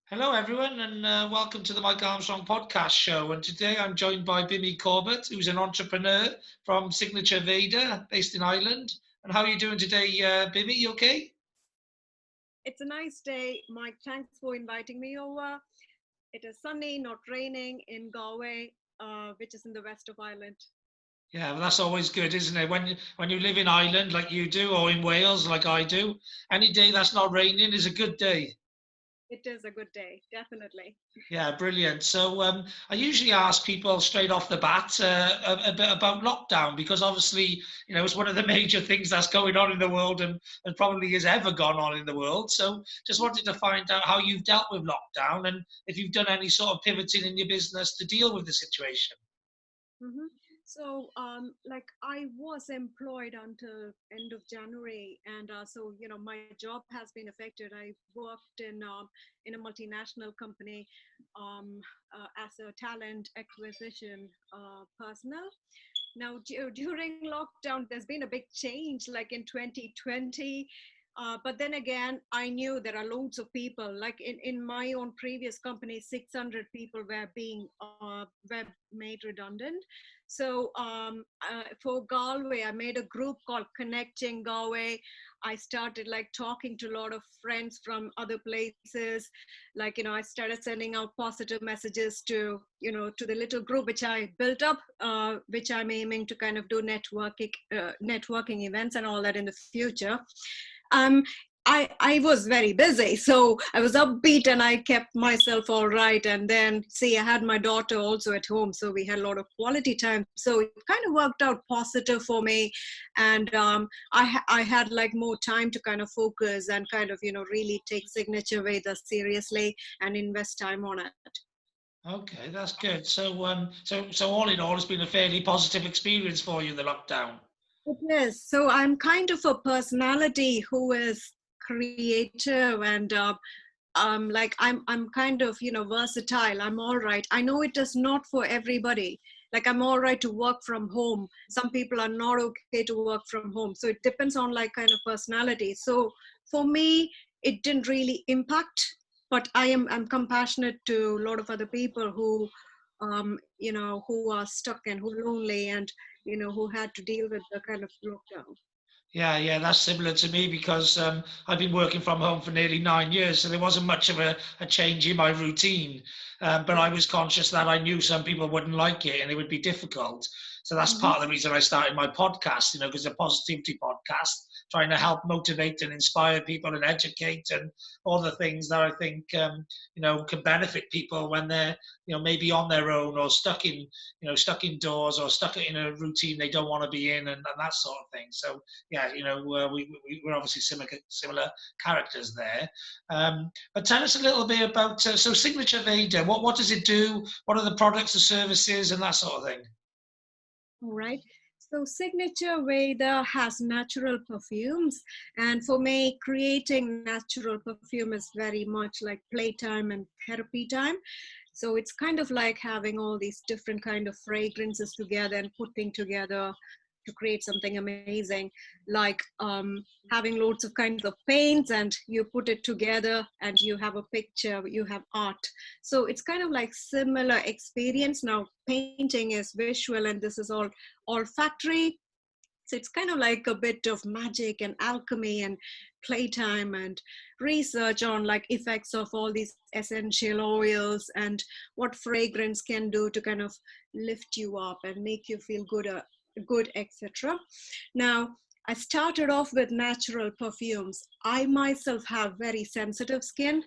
Hello, everyone, and welcome to the Mike Armstrong podcast show. And today I'm joined by Bimi Corbett, who's an entrepreneur from Signature Veda, based in Ireland. And how are you doing today, Bimi? You okay? It's a nice day. Mike, thanks for inviting me over. It is sunny, not raining in Galway, which is in the west of Ireland. Yeah, well, that's always good, isn't it? When you live in Ireland like you do, or in Wales like I do, any day that's not raining is a good day. It is a good day, definitely. Yeah, brilliant. So I usually ask people straight off the bat a bit about lockdown because obviously, it's one of the major things that's going on in the world and probably has ever gone on in the world. So just wanted to find out how you've dealt with lockdown and if you've done any sort of pivoting in your business to deal with the situation. hmm like I was employed until end of January, and my job has been affected. I worked in a multinational company as a talent acquisition personnel. Now, during lockdown, there's been a big change, like in 2020. But then again, I knew there are loads of people. Like in my own previous company, 600 people were made redundant. So for Galway, I made a group called Connecting Galway. I started like talking to a lot of friends from other places. Like, I started sending out positive messages to the little group which I built up, which I'm aiming to kind of do networking events and all that in the future. um, I was very busy, so I was upbeat and I kept myself all right. And then, see, I had my daughter also at home, so we had a lot of quality time. So it kind of worked out positive for me, and I had like more time to kind of focus and kind of really take Signature Veda seriously and invest time on it. Okay, that's good. So all in all, it's been a fairly positive experience for you, the lockdown. It is. So I'm kind of a personality who is creative, and like I'm kind of versatile. I'm all right. I know it is not for everybody. Like, I'm all right to work from home. Some people are not okay to work from home. So it depends on like kind of personality. So for me, it didn't really impact. But I'm compassionate to a lot of other people who who are stuck and who are lonely, and who had to deal with the kind of lockdown. Yeah, yeah, that's similar to me because I've been working from home for nearly 9 years, so there wasn't much of a change in my routine. But I Yeah. was conscious that I knew some people wouldn't like it and it would be difficult. So that's Mhm. part of the reason I started my podcast, because it's a positivity podcast, trying to help motivate and inspire people and educate and all the things that I think, can benefit people when they're, maybe on their own or stuck indoors or stuck in a routine they don't want to be in and that sort of thing. So yeah, we're obviously similar characters there. But tell us a little bit about so Signature Veda. What does it do? What are the products, the services, and that sort of thing? All right. So Signature Veda has natural perfumes, and for me, creating natural perfume is very much like playtime and therapy time. So it's kind of like having all these different kind of fragrances together and putting together to create something amazing, like having loads of kinds of paints, and you put it together and you have a picture, you have art. So it's kind of like similar experience. Now painting is visual and this is all olfactory. So it's kind of like a bit of magic and alchemy and playtime and research on like effects of all these essential oils and what fragrance can do to kind of lift you up and make you feel good, etc. Now, I started off with natural perfumes. I myself have very sensitive skin.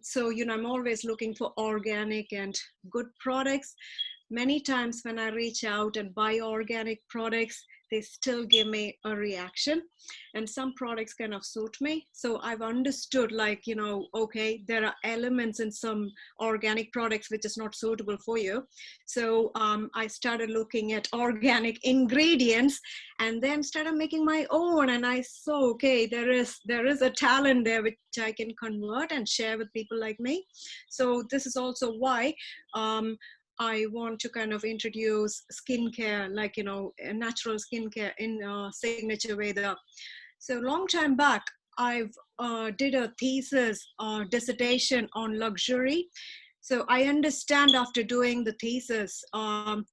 So, I'm always looking for organic and good products. Many times when I reach out and buy organic products, they still give me a reaction, and some products kind of suit me. So I've understood, like, okay, there are elements in some organic products which is not suitable for you. So I started looking at organic ingredients and then started making my own. And I saw, okay, there is a talent there which I can convert and share with people like me. So this is also why I want to kind of introduce skincare, like, natural skincare in Signature Veda. So long time back, I've did a thesis or dissertation on luxury. So I understand after doing the thesis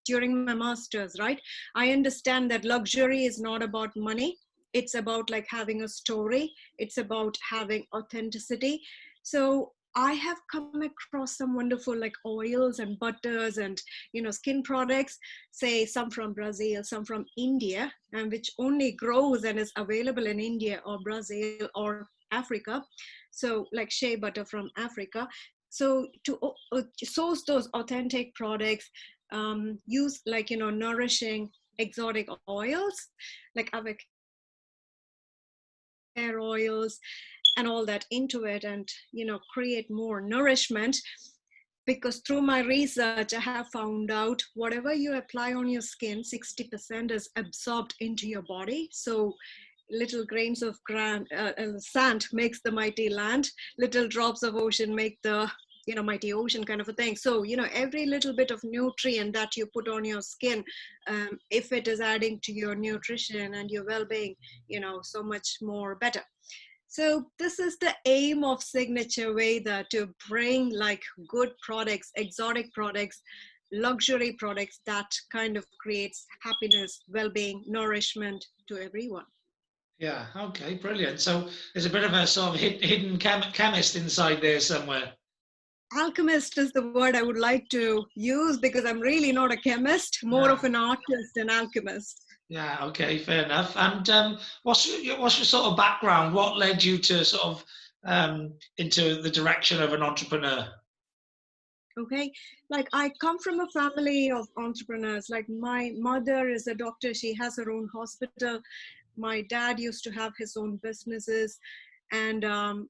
during my master's, right? I understand that luxury is not about money. It's about like having a story. It's about having authenticity. So I have come across some wonderful like oils and butters and skin products, say some from Brazil, some from India, and which only grows and is available in India or Brazil or Africa. So like shea butter from Africa. So to source those authentic products, use like nourishing exotic oils like avocado oils hair oils and all that into it, and create more nourishment. Because through my research I have found out whatever you apply on your skin, 60% is absorbed into your body. So little grains of sand makes the mighty land, little drops of ocean make the mighty ocean, kind of a thing. So every little bit of nutrient that you put on your skin, if it is adding to your nutrition and your well-being, so much more better. So this is the aim of Signature Veda, to bring like good products, exotic products, luxury products that kind of creates happiness, well-being, nourishment to everyone. Yeah, okay, brilliant. So there's a bit of a sort of hidden chemist inside there somewhere. Alchemist is the word I would like to use, because I'm really not a chemist, more Yeah, of an artist and alchemist. yeah, okay, fair enough. And what's your sort of background? What led you to sort of into the direction of an entrepreneur? Okay, like I come from a family of entrepreneurs. Like my mother is a doctor, she has her own hospital. My dad used to have his own businesses, and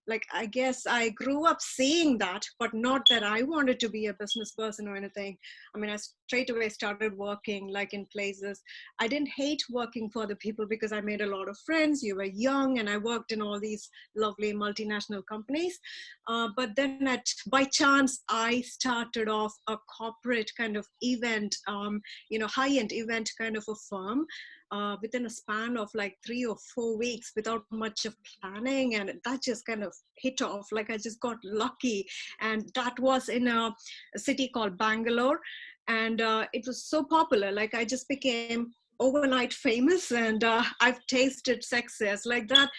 like I guess I grew up seeing that, but not that I wanted to be a business person or anything. I mean, I straight away started working like in places. I didn't hate working for the people because I made a lot of friends. You were young, and I worked in all these lovely multinational companies. But then by chance I started off a corporate kind of event, high-end event kind of a firm, within a span of like 3 or 4 weeks without much of planning, and that just kind of hit off. Like I just got lucky, and that was in a city called Bangalore, and it was so popular. Like I just became overnight famous, and I've tasted success like that.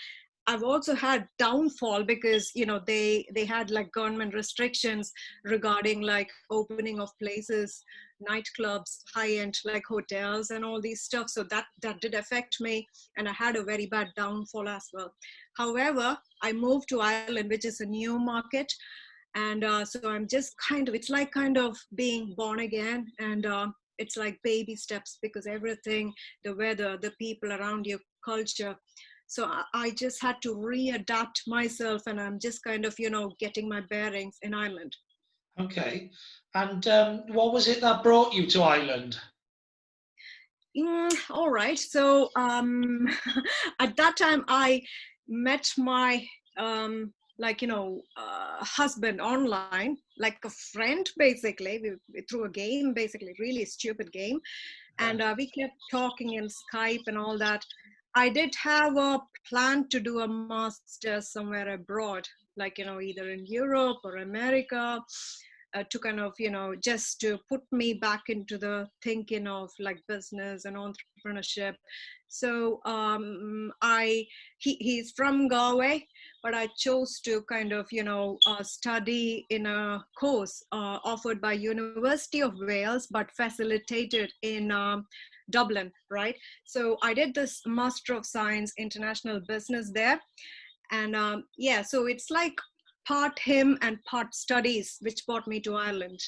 I've also had downfall because they had like government restrictions regarding like opening of places, nightclubs, high end like hotels and all these stuff. So that did affect me, and I had a very bad downfall as well. However, I moved to Ireland, which is a new market, and so I'm just it's like kind of being born again, and it's like baby steps, because everything, the weather, the people around you, culture. So I just had to readapt myself, and I'm just kind of getting my bearings in Ireland. Okay. And what was it that brought you to Ireland? All right. So at that time, I met my husband online, like a friend, basically, through a game, basically, really stupid game, and we kept talking in Skype and all that. I did have a plan to do a master somewhere abroad, like either in Europe or America, to kind of just to put me back into the thinking of like business and entrepreneurship. So he's from Galway, but I chose to kind of study in a course offered by University of Wales but facilitated in Dublin, right? So I did this Master of Science International Business there, and yeah, so it's like part him and part studies, which brought me to Ireland.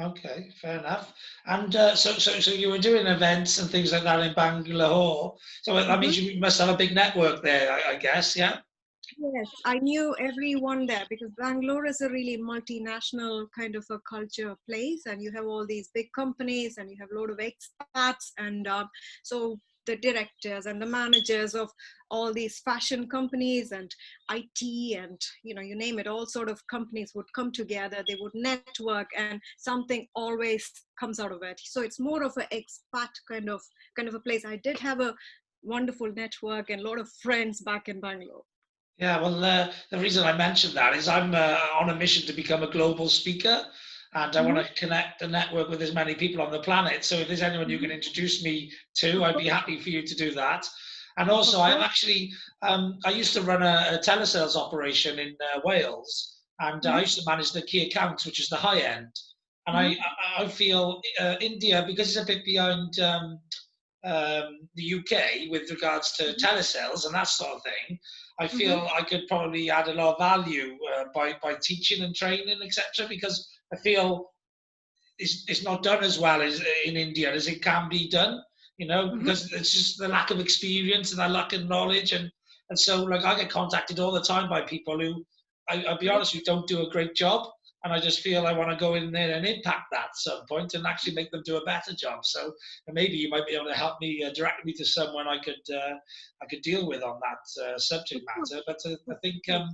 Okay, fair enough. And so you were doing events and things like that in Bangalore. So that Mhm. means you must have a big network there, I guess. Yeah. Yes, I knew everyone there because Bangalore is a really multinational kind of a culture place, and you have all these big companies, and you have a lot of expats, and so the directors and the managers of all these fashion companies and IT and you name it, all sort of companies would come together. They would network, and something always comes out of it. So it's more of an expat kind of a place. I did have a wonderful network and a lot of friends back in Bangalore. Yeah, well, the reason I mentioned that is I'm on a mission to become a global speaker, and I want Hmm. to connect and network with as many people on the planet. So if there's anyone you can Hmm. introduce me to, Of I'd be course, happy for you to do that. And also, of I'm course. actually, I used to run a telesales operation in Wales, and I Hmm. used to manage the key accounts, which is the high end. And Hmm. I feel India, because it's a bit behind the UK with regards to Hmm. telesales and that sort of thing, I Hmm. feel I could probably add a lot of value by teaching and training, etc. Because I feel it's not done as well as in India as it can be done, Hmm. because it's just the lack of experience and the lack of knowledge. And so, like, I get contacted all the time by people who, I'll be Right. honest, we don't do a great job. And I just feel I want to go in there and impact that at some point and actually make them do a better job. So maybe you might be able to help me, direct me to someone I could deal with on that Of subject course. matter. But I Of think course.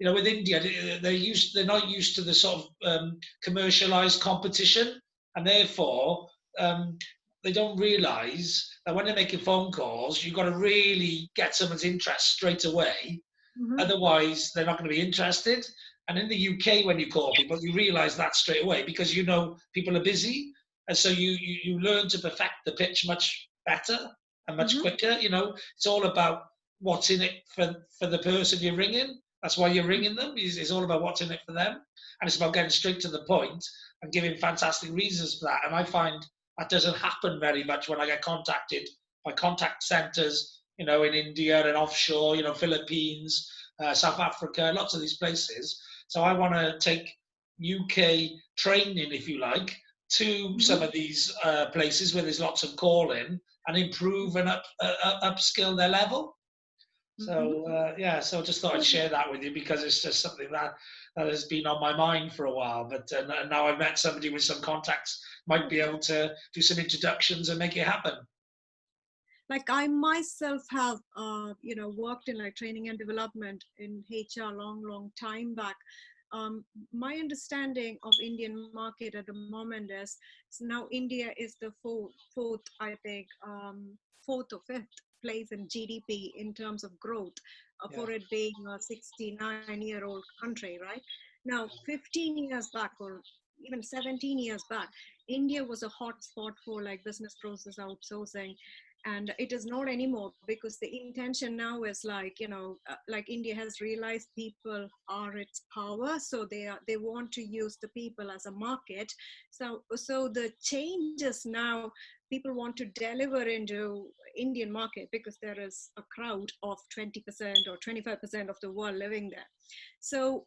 with India, they're not used to the sort of commercialized competition, and therefore um, they don't realise that when they're making phone calls, you've got to really get someone's interest straight away. Hmm. Otherwise, they're not going to be interested. And in the UK, when you call people, you realise that straight away because people are busy, and so you learn to perfect the pitch much better and much Hmm. quicker. It's all about what's in it for the person you're ringing. That's why you're ringing them. It's all about what's in it for them, and it's about getting straight to the point and giving fantastic reasons for that. And I find that doesn't happen very much when I get contacted by contact centres, in India and offshore, Philippines, South Africa, lots of these places. So I want to take UK training, if you like, to Hmm. some of these places where there's lots of calling and improve and upskill their level. Hmm. So yeah, so I just thought I'd share that with you because it's just something that has been on my mind for a while. But now I've met somebody with some contacts, might be able to do some introductions and make it happen. Like I myself have worked in like training and development in HR long time back. My understanding of Indian market at the moment is, so now India is the fourth, I think, fourth or fifth place in GDP in terms of growth, Yeah. for it being a 69-year-old country, right? Now 15 years back, or even 17 years back, India was a hot spot for like business process outsourcing, and it is not anymore, because the intention now is like, like India has realized people are its power, so they want to use the people as a market. So the changes now, people want to deliver into Indian market because there is a crowd of 20% or 25% of the world living there. So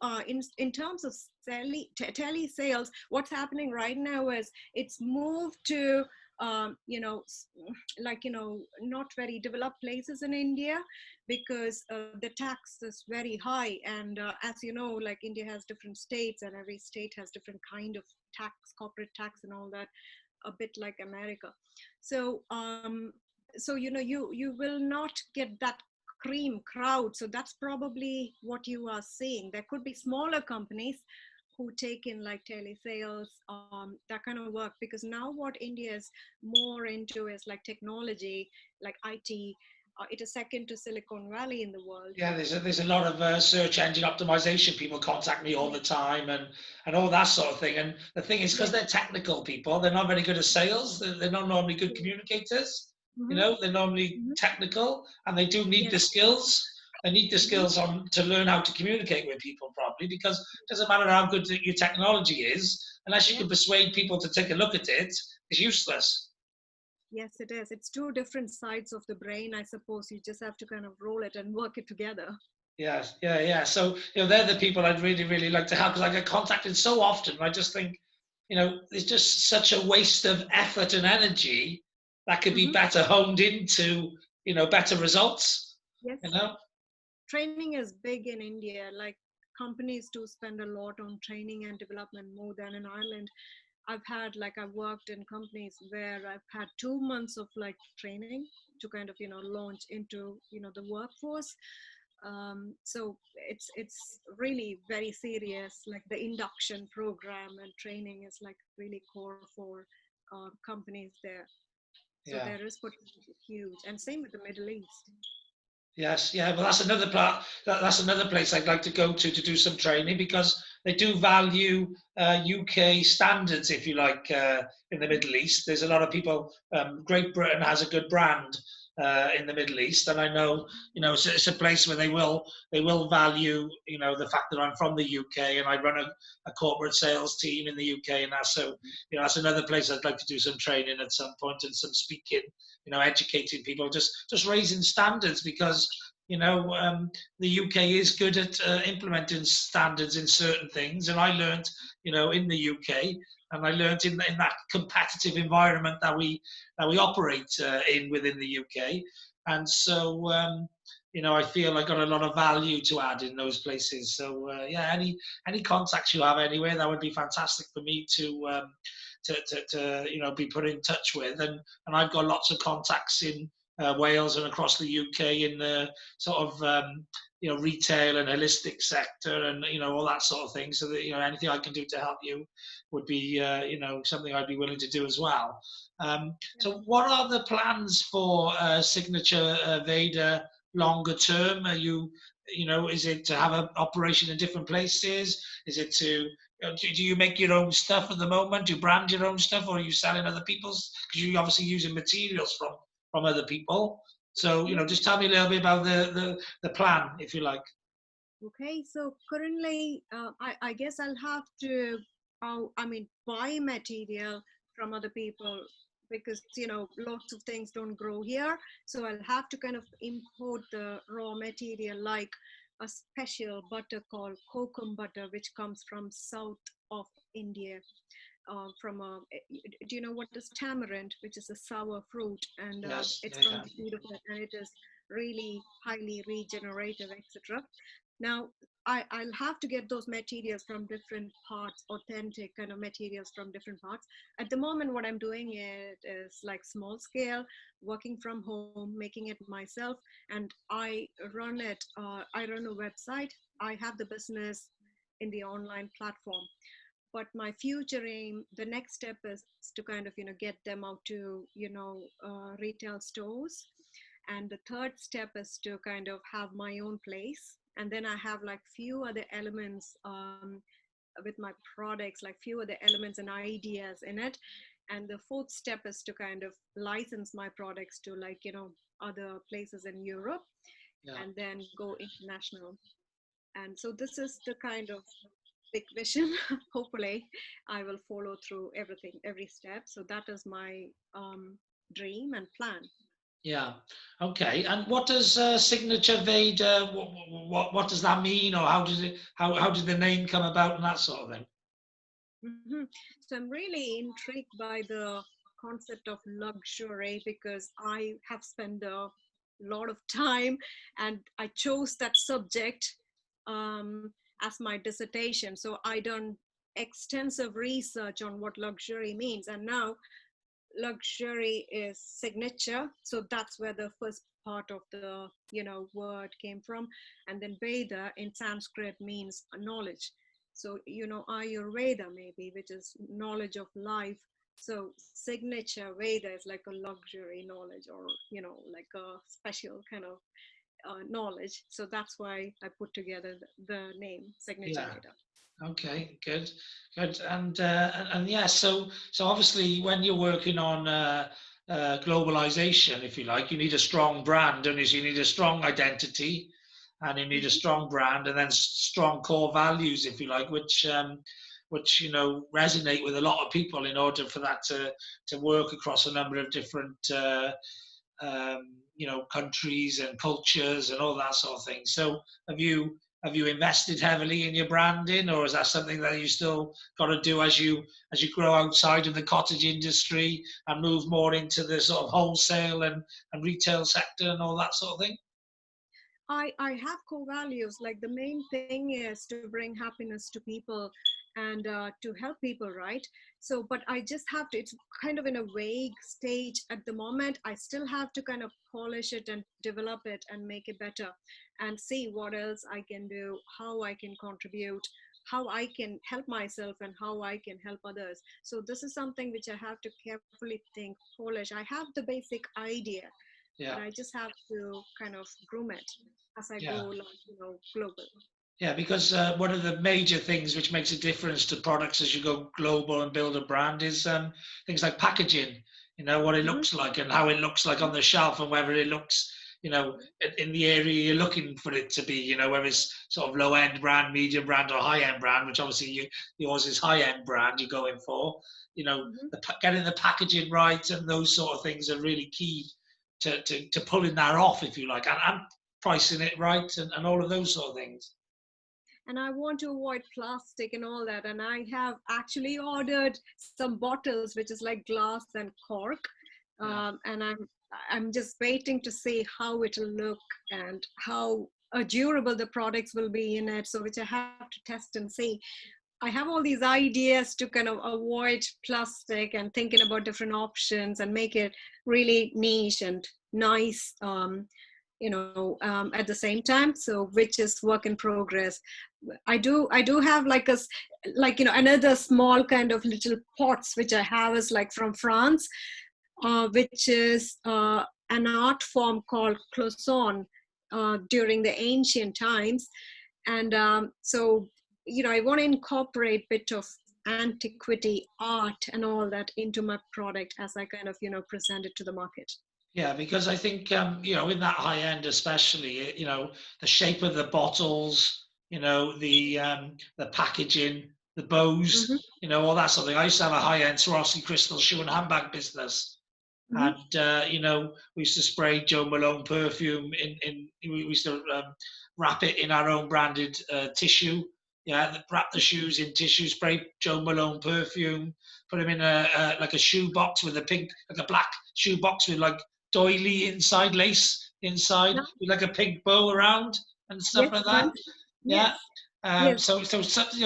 in terms of tele sales, what's happening right now is it's moved to like not very developed places in India, because the tax is very high. And as you know, like India has different states, and every state has different kind of tax, corporate tax and all that, a bit like America. So so you will not get that cream crowd. So that's probably what you are seeing. There could be smaller companies who take in like telesales, that kind of work, because now what India is more into is like technology, like IT. It is second to Silicon Valley in the world. Yeah, there's a lot of search engine optimization. People contact me all Yes, the time and all that sort of thing. And the thing is, because yes. they're technical people, they're not very good at sales. They're not normally good communicators. Mm-hmm. They're normally Mm-hmm. technical, and they do need the Yes. skills. They need the Mm-hmm. skills on to learn how to communicate with people properly. Because it doesn't matter how good your technology is, unless you Yeah. can persuade people to take a look at it, it's useless. Yes, it is. It's two different sides of the brain, I suppose. You just have to kind of roll it and work it together. Yes, yeah, yeah. So, they're the people I'd really, really like to help because I get contacted so often. And I just think, it's just such a waste of effort and energy that could be Mm-hmm. better honed into, better results, you Yes. know? Training is big in India. Like companies do spend a lot on training and development more than in Ireland. I've worked in companies where I've had 2 months of like training to kind of launch into the workforce. So it's really very serious. Like the induction program and training is like really core for companies there. So Yeah. there is potential huge, and same with the Middle East. Yes, yeah, well, that's another part. That's another place I'd like to go to do some training because they do value UK standards, if you like, in the Middle East. There's a lot of people. Great Britain has a good brand in the Middle East, and I know, it's a place where they will value, the fact that I'm from the UK and I run a corporate sales team in the UK, and that's so, that's another place I'd like to do some training at some point and some speaking, educating people, just raising standards because the UK is good at implementing standards in certain things, and I learned in the UK, and I learned in that competitive environment that we operate in within the UK, and so. I feel I got a lot of value to add in those places. So yeah, any contacts you have anywhere, that would be fantastic for me to be put in touch with. And I've got lots of contacts in Wales and across the UK in the sort of retail and holistic sector and all that sort of thing. So that anything I can do to help you would be something I'd be willing to do as well. So what are the plans for Signature Veda longer term? Are is it to have an operation in different places? Is it to do you make your own stuff at the moment? Do you brand your own stuff, or are you selling other people's? Because you're obviously using materials from other people. So Yeah. just tell me a little bit about the plan, if you like. Okay, so currently, I guess I'll have to, buy material from other people because, lots of things don't grow here. So I'll have to kind of import the raw material like a special butter called kokum butter, which comes from south of India. From a, do you know what is tamarind, which is a sour fruit, and Yes, it's yeah, from yeah. the seed of it, and it is really highly regenerative, etc. Now, I'll have to get those materials from different parts, authentic kind of materials from different parts. At the moment, what I'm doing it is like small scale, working from home, making it myself, and I run a website. I have the business in the online platform, but my future aim, the next step is to kind of get them out to retail stores, and the third step is to kind of have my own place, and then I have like few other elements with my products, like few other elements and ideas in it, and the fourth step is to kind of license my products to like other places in Europe, Yeah. and then go international. And so this is the kind of big vision. Hopefully I will follow through everything, every step. So that is my dream and plan. Yeah. Okay. And what does Signature Veda? What does that mean, or how did the name come about and that sort of thing? Mhm. So I'm really intrigued by the concept of luxury because I have spent a lot of time, and I chose that subject as my dissertation. So I done extensive research on what luxury means, and now luxury is signature. So that's where the first part of the word came from, and then Veda in Sanskrit means knowledge. So Ayurveda maybe, which is knowledge of life. So signature Veda is like a luxury knowledge, or like a special kind of knowledge. So that's why I put together the name Signature Yeah. Veda. Okay, good, good, and yeah, so obviously when you're working on globalization, if you like, you need a strong brand, don't you? So you need a strong identity, and you need a Mhm. strong brand, and then strong core values, if you like, which resonate with a lot of people in order for that to work across a number of different countries and cultures and all that sort of thing. So have you invested heavily in your branding, or is that something that you still got to do as you grow outside of the cottage industry and move more into the sort of wholesale and retail sector and all that sort of thing? I have core values. Like the main thing is to bring happiness to people and to help people, right? So, but I just have to, it's kind of in a vague stage at the moment. I still have to kind of polish it and develop it and make it better and see what else I can do, how I can contribute, how I can help myself and how I can help others. So this is something which I have to carefully think, polish. I have the basic idea, Yeah. but I just have to kind of groom it as I go, Yeah. like, global. Yeah, because one of the major things which makes a difference to products as you go global and build a brand is things like packaging. What it Hmm. looks like and how it looks like on the shelf, and whether it looks, in the area you're looking for it to be. Whether it's sort of low end brand, medium brand, or high end brand, which obviously yours is high end brand you're going for. Hmm. Getting the packaging right and those sort of things are really key to pulling that off, if you like, and pricing it right and all of those sort of things. And I want to avoid plastic and all that. And I have actually ordered some bottles, which is like glass and cork. Yeah. And I'm just waiting to see how it'll look and how durable the products will be in it. So which I have to test and see. I have all these ideas to kind of avoid plastic and thinking about different options and make it really niche and nice. At the same time, so which is work in progress. I do have like another small kind of little pots which I have is like from France, which is an art form called cloisonne during the ancient times. And so I want to incorporate bit of antiquity art and all that into my product as I kind of present it to the market. Yeah, because I think in that high end, especially, the shape of the bottles, the packaging, the bows, Hmm. all that sort of thing. I used to have a high end Swarovski crystal shoe and handbag business, Hmm. and we used to spray Joe Malone perfume we used to wrap it in our own branded tissue. Yeah, wrap the shoes in tissue, spray Joe Malone perfume, put them in like a shoe box with a pink, like a black shoe box with like doily inside, lace inside, No? with like a pink bow around and stuff Yes, like that. nice. Yeah. Yes. Yes. So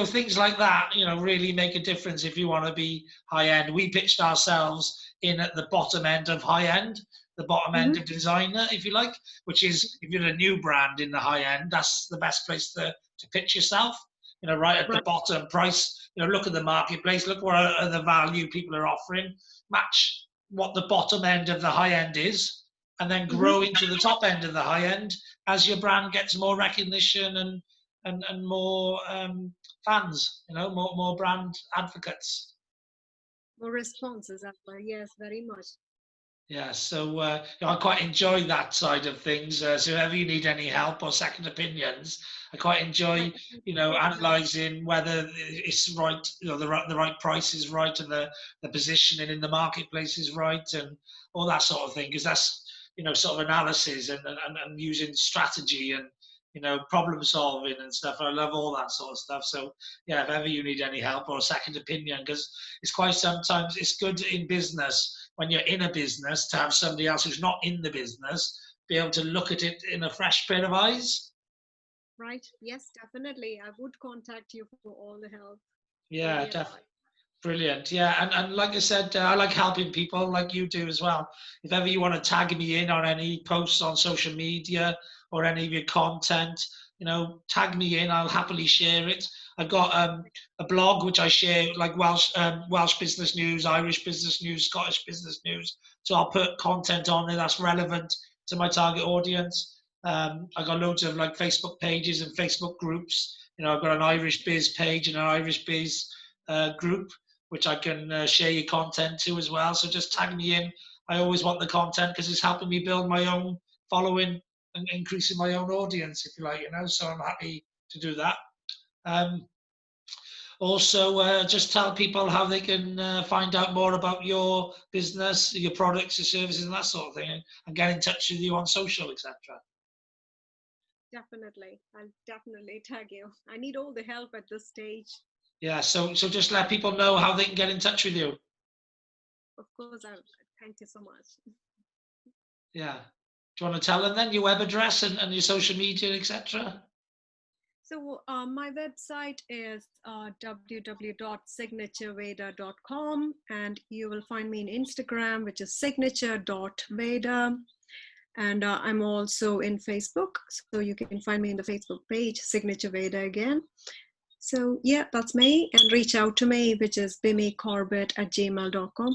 things like that, really make a difference if you want to be high end. We pitched ourselves in at the bottom end of high end, the bottom end Hmm. of designer, if you like, which is if you're a new brand in the high end, that's the best place to pitch yourself. Right at the Right. bottom price. Look at the marketplace, look what are the value people are offering, match what the bottom end of the high end is, and then Hmm. grow into the top end of the high end as your brand gets more recognition and more fans, more brand advocates. More responses as well. Yes, very much. Yeah, so I quite enjoy that side of things. So if ever you need any help or second opinions, I quite enjoy, Right. analysing whether it's right, the right price is right and the positioning in the marketplace is right and all that sort of thing. Because that's, sort of analysis and using strategy and, problem solving and stuff. I love all that sort of stuff. So yeah, if ever you need any help or a second opinion, because it's quite sometimes it's good in business when you're in a business to have somebody else who's not in the business be able to look at it in a fresh pair of eyes. Right. Yes, definitely. I would contact you for all the help, all Yeah, the advice. brilliant. Yeah, and like I said, I like helping people like you do as well. If ever you want to tag me in on any posts on social media or any of your content, tag me in. I'll happily share it. I've got a blog which I share, like Welsh business news, Irish business news, Scottish business news. So I'll put content on there that's relevant to my target audience. I've got loads of like Facebook pages and Facebook groups. I've got an Irish biz page and an Irish biz group which I can share your content to as well. So just tag me in. I always want the content because it's helping me build my own following and increasing my own audience, if you like, So I'm happy to do that. Um, Also, just tell people how they can find out more about your business, your products, your services, and that sort of thing, and get in touch with you on social, etc. Definitely. I'll definitely tag you. I need all the help at this stage. Yeah, so just let people know how they can get in touch with you. Of course, thank you so much. Yeah. Do you want to tell them then your web address and your social media, etc.? So my website is www.signatureveda.com, and you will find me in Instagram, which is signature.veda. And I'm also in Facebook, so you can find me in the Facebook page, Signature Veda again. So yeah, that's me, and reach out to me, which is Bimi Corbett at gmail.com.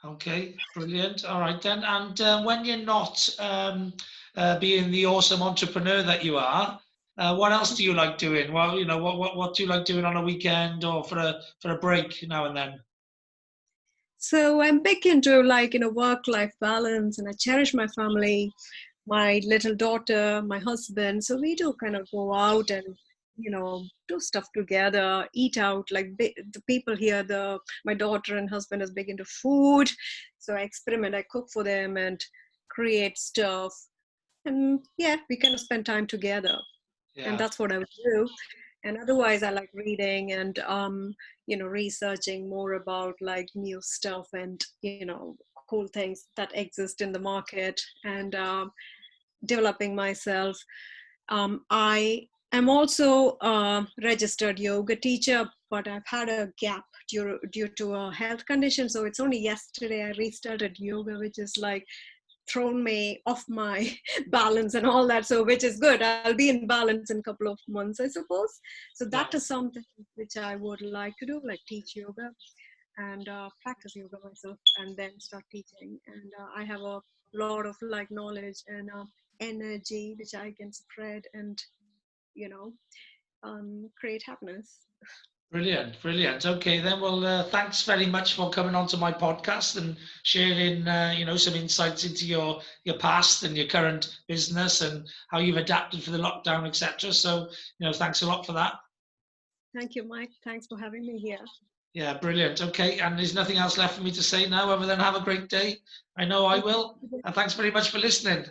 Okay, brilliant. All right then. And when you're not being the awesome entrepreneur that you are, what else do you like doing? Well, what do you like doing on a weekend or for a break now and then? So I'm big into like, work-life balance, and I cherish my family, my little daughter, my husband. So we do kind of go out and, do stuff together, eat out. Like the people here, my daughter and husband is big into food. So I experiment, I cook for them and create stuff. And yeah, we kind of spend time together. And Yeah. that's what I would do. And otherwise I like reading and researching more about like new stuff and cool things that exist in the market, and developing myself. I am also a registered yoga teacher, but I've had a gap due to a health condition. So it's only yesterday I restarted yoga, which is like thrown me off my balance and all that, so which is good. I'll be in balance in a couple of months, I suppose. So Yeah. that is something which I would like to do, like teach yoga and practice yoga myself, and then start teaching. And I have a lot of like knowledge and energy which I can spread and you know create happiness. Brilliant, brilliant. Okay, then. Well, thanks very much for coming onto my podcast and sharing, some insights into your past and your current business and how you've adapted for the lockdown, etc. So, thanks a lot for that. Thank you, Mike. Thanks for having me here. Yeah, brilliant. Okay, and there's nothing else left for me to say now other than have a great day. I know I will. And thanks very much for listening.